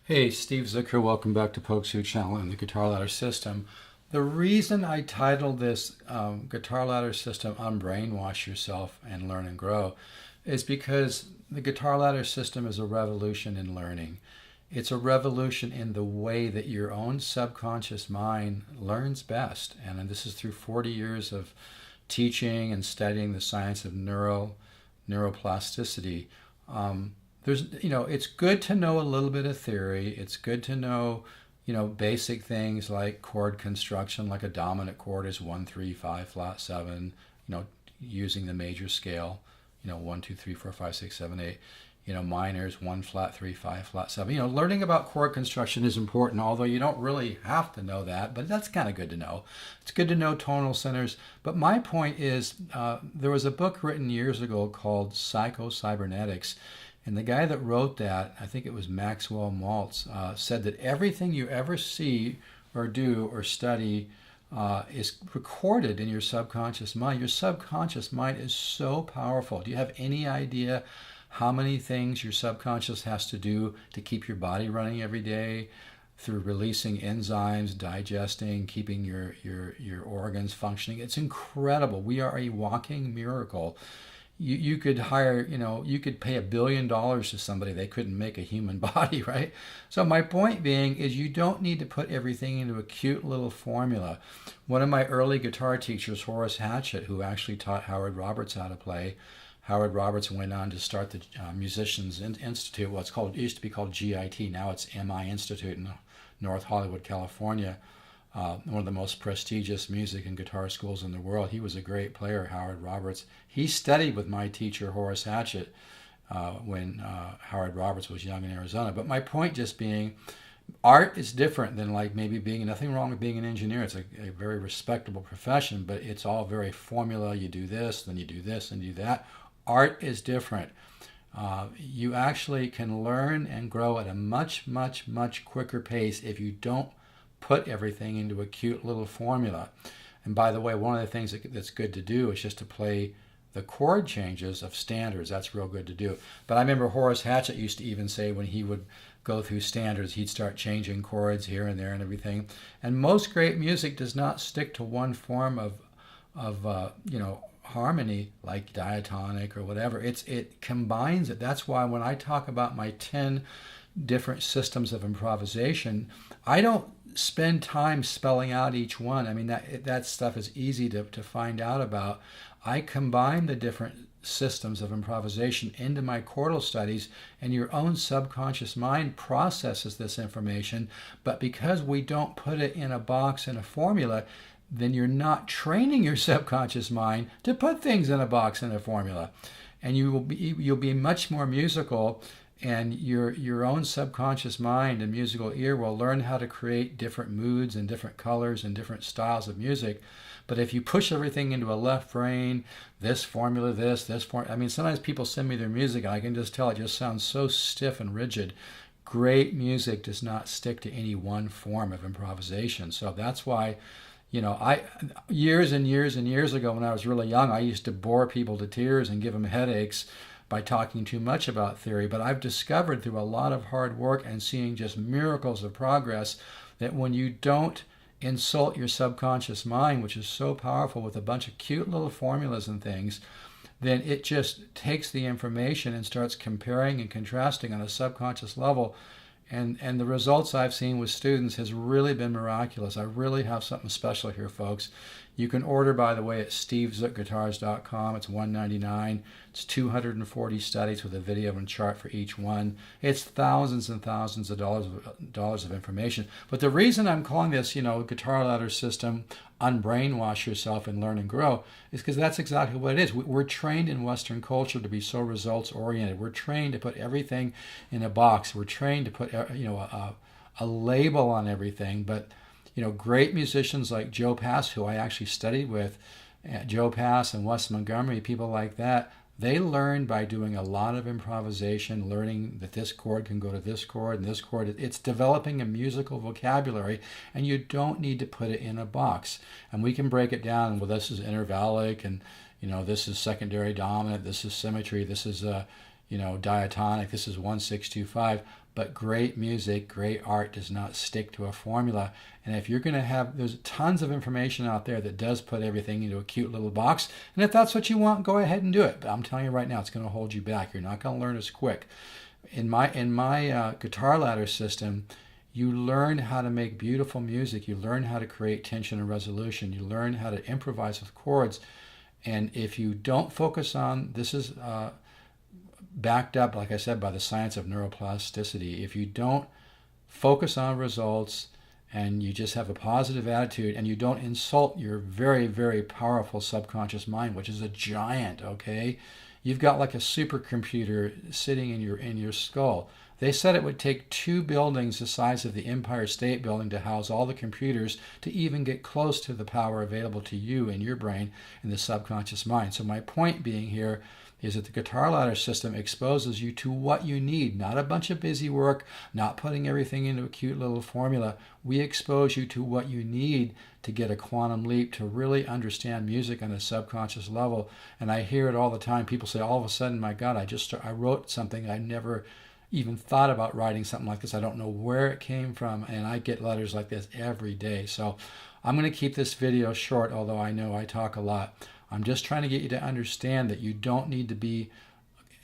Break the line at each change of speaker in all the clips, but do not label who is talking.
Hey, Steve Zucker, welcome back to Pokeshoot Channel and the Guitar Ladder System. The reason I titled this Guitar Ladder System Un-brainwash Yourself and Learn and Grow is because the Guitar Ladder System is a revolution in learning. It's a revolution in the way that your own subconscious mind learns best. And this is through 40 years of teaching and studying the science of neuroplasticity. It's good to know a little bit of theory. It's good to know, basic things like chord construction, like a dominant chord is 1, 3, 5, flat 7, using the major scale, 1, 2, 3, 4, 5, 6, 7, 8. Minors, 1 flat 3, 5 flat 7. Learning about chord construction is important, although you don't really have to know that, but that's kind of good to know. It's good to know tonal centers. But my point is, there was a book written years ago called Psycho-Cybernetics, and the guy that wrote that, I think it was Maxwell Maltz, said that everything you ever see or do or study is recorded in your subconscious mind. Your subconscious mind is so powerful. Do you have any idea how many things your subconscious has to do to keep your body running every day through releasing enzymes, digesting, keeping your organs functioning? It's incredible. We are a walking miracle. You could hire, you could pay $1 billion to somebody. They couldn't make a human body, right? So my point being is you don't need to put everything into a cute little formula. One of my early guitar teachers, Horace Hatchett, who actually taught Howard Roberts how to play, Howard Roberts went on to start the Musicians Institute. Well, it used to be called GIT. Now it's MI Institute in North Hollywood, California. One of the most prestigious music and guitar schools in the world. He was a great player, Howard Roberts. He studied with my teacher, Horace Hatchett, when Howard Roberts was young in Arizona. But my point just being, art is different than like maybe nothing wrong with being an engineer. It's a very respectable profession, but it's all very formula. You do this, then you do this, and you do that. Art is different. You actually can learn and grow at a much, much, much quicker pace if you don't put everything into a cute little formula. And by the way, one of the things that's good to do is just to play the chord changes of standards. That's real good to do. But I remember Horace Hatchett used to even say when he would go through standards, he'd start changing chords here and there and everything. And most great music does not stick to one form of harmony, like diatonic or whatever. It combines it. That's why when I talk about my 10 different systems of improvisation, I don't spend time spelling out each one. I mean, that stuff is easy to find out about. I combine the different systems of improvisation into my chordal studies, and your own subconscious mind processes this information. But because we don't put it in a box in a formula, then you're not training your subconscious mind to put things in a box in a formula. And you'll be much more musical, and your own subconscious mind and musical ear will learn how to create different moods and different colors and different styles of music. But if you push everything into a left brain, this formula, this formula, I mean, sometimes people send me their music and I can just tell it just sounds so stiff and rigid. Great music does not stick to any one form of improvisation. So that's why, I years and years and years ago when I was really young, I used to bore people to tears and give them headaches by talking too much about theory. But I've discovered through a lot of hard work and seeing just miracles of progress that when you don't insult your subconscious mind, which is so powerful with a bunch of cute little formulas and things, then it just takes the information and starts comparing and contrasting on a subconscious level. And the results I've seen with students has really been miraculous. I really have something special here, folks. You can order, by the way, at stevezookguitars.com. It's $199. It's 240 studies with a video and chart for each one. It's thousands and thousands of dollars of information. But the reason I'm calling this, Guitar Ladder System Un-brainwash Yourself and Learn and Grow is because that's exactly what it is. We're trained in Western culture to be so results oriented. We're trained to put everything in a box. We're trained to put a label on everything. But great musicians like Joe Pass, who I actually studied with, Joe Pass and Wes Montgomery, people like that, they learn by doing a lot of improvisation, learning that this chord can go to this chord and this chord. It's developing a musical vocabulary, and you don't need to put it in a box. And we can break it down. Well, this is intervallic, and this is secondary dominant. This is symmetry. This is diatonic. This is 1625. But great music, great art does not stick to a formula. And if you're going to have, there's tons of information out there that does put everything into a cute little box. And if that's what you want, go ahead and do it. But I'm telling you right now, it's going to hold you back. You're not going to learn as quick. In my guitar ladder system, you learn how to make beautiful music. You learn how to create tension and resolution. You learn how to improvise with chords. And if you don't focus on, this is backed up, like I said, by the science of neuroplasticity. If you don't focus on results and you just have a positive attitude and you don't insult your very, very powerful subconscious mind, which is a giant, okay? You've got like a supercomputer sitting in your skull. They said it would take 2 buildings the size of the Empire State Building to house all the computers to even get close to the power available to you in your brain in the subconscious mind. So my point being here is that the guitar ladder system exposes you to what you need, not a bunch of busy work, not putting everything into a cute little formula. We expose you to what you need to get a quantum leap, to really understand music on a subconscious level. And I hear it all the time. People say, all of a sudden, my God, I wrote something. I never even thought about writing something like this. I don't know where it came from. And I get letters like this every day. So I'm going to keep this video short, although I know I talk a lot. I'm just trying to get you to understand that you don't need to be,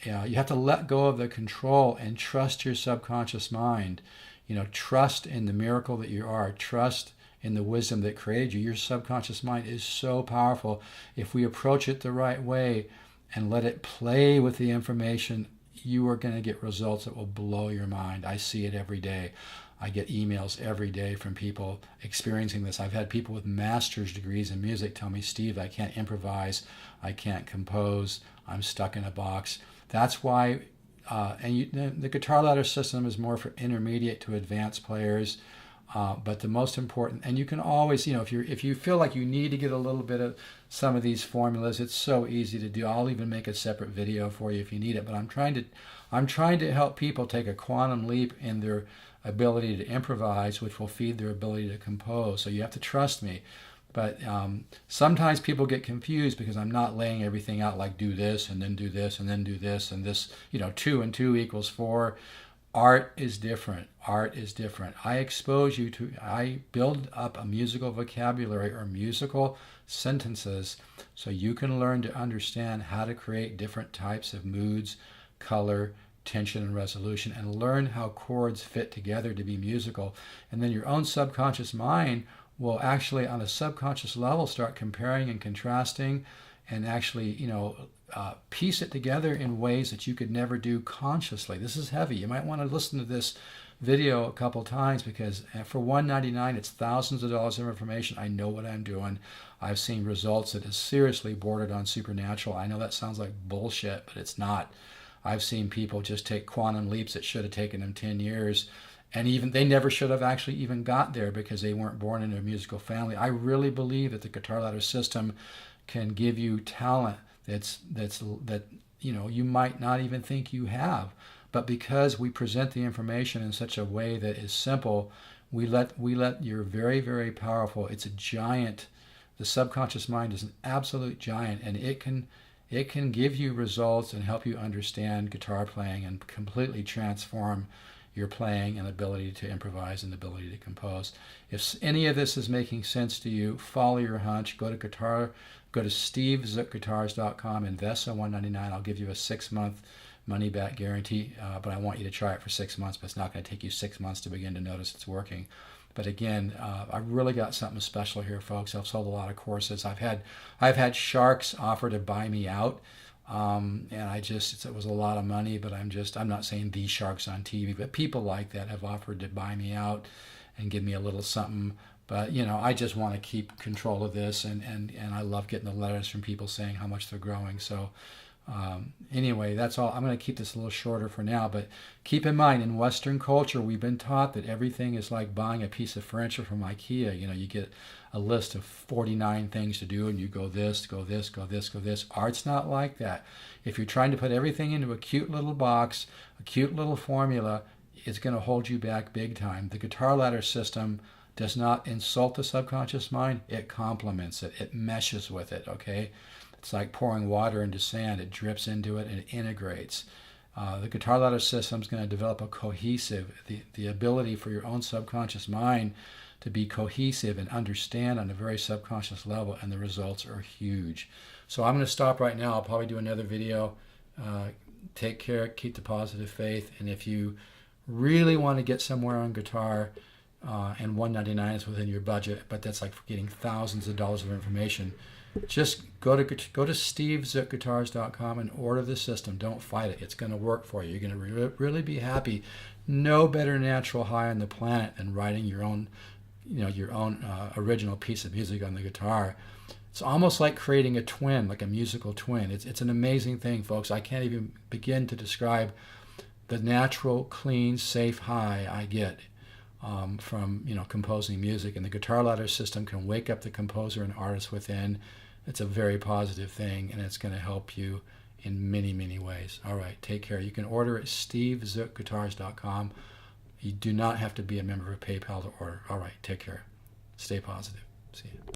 you have to let go of the control and trust your subconscious mind. Trust in the miracle that you are. Trust in the wisdom that created you. Your subconscious mind is so powerful. If we approach it the right way and let it play with the information, you are going to get results that will blow your mind. I see it every day. I get emails every day from people experiencing this. I've had people with master's degrees in music tell me, Steve, I can't improvise, I can't compose, I'm stuck in a box. That's why, the guitar ladder system is more for intermediate to advanced players. But the most important, and you can always, if you feel like you need to get a little bit of some of these formulas, it's so easy to do. I'll even make a separate video for you if you need it. But I'm trying to help people take a quantum leap in their ability to improvise, which will feed their ability to compose. So you have to trust me. But sometimes people get confused because I'm not laying everything out like do this and then do this and then do this and this, 2 and 2 equals 4. Art is different. Art is different. I build up a musical vocabulary or musical sentences so you can learn to understand how to create different types of moods, color, tension, and resolution, and learn how chords fit together to be musical. And then your own subconscious mind will actually, on a subconscious level, start comparing and contrasting and actually, piece it together in ways that you could never do consciously. This is heavy. You might want to listen to this video a couple times because for $199, it's thousands of dollars of information. I know what I'm doing. I've seen results that is seriously bordered on supernatural. I know that sounds like bullshit, but it's not. I've seen people just take quantum leaps that should have taken them 10 years. And even they never should have actually even got there because they weren't born into a musical family. I really believe that the guitar ladder system can give you talent that you might not even think you have. But because we present the information in such a way that is simple, we let you're very, very powerful. It's a giant. The subconscious mind is an absolute giant, and it can give you results and help you understand guitar playing and completely transform your playing and ability to improvise and ability to compose. If any of this is making sense to you, follow your hunch. Go to stevezookguitars.com, invest in $199. I'll give you a 6-month money-back guarantee, but I want you to try it for 6 months. But it's not going to take you 6 months to begin to notice it's working. But again, I really got something special here, folks. I've sold a lot of courses. I've had sharks offer to buy me out. And it was a lot of money, but I'm not saying these sharks on TV, but people like that have offered to buy me out and give me a little something. But, I just want to keep control of this, and I love getting the letters from people saying how much they're growing. So anyway, that's all. I'm going to keep this a little shorter for now, but keep in mind, in Western culture, we've been taught that everything is like buying a piece of furniture from IKEA. You get a list of 49 things to do, and you go this, go this, go this, go this. Art's not like that. If you're trying to put everything into a cute little box, a cute little formula, it's going to hold you back big time. The guitar ladder system does not insult the subconscious mind. It complements it. It meshes with it, okay? It's like pouring water into sand. It drips into it and it integrates. The guitar ladder system is going to develop a cohesive, the ability for your own subconscious mind to be cohesive and understand on a very subconscious level, and the results are huge. So I'm going to stop right now. I'll probably do another video. Take care, keep the positive faith, and if you really want to get somewhere on guitar, and $199 is within your budget, but that's like getting thousands of dollars of information, just go to stevezookguitars.com and order the system. Don't fight it. It's going to work for you. You're going to really be happy. No better natural high on the planet than writing your own, original piece of music on the guitar. It's almost like creating a twin, like a musical twin. It's an amazing thing, folks. I can't even begin to describe the natural, clean, safe high I get from composing music. And the guitar ladder system can wake up the composer and artist within. It's a very positive thing, and it's going to help you in many, many ways. All right, take care. You can order at stevezookguitars.com. You do not have to be a member of PayPal to order. All right, take care. Stay positive. See you.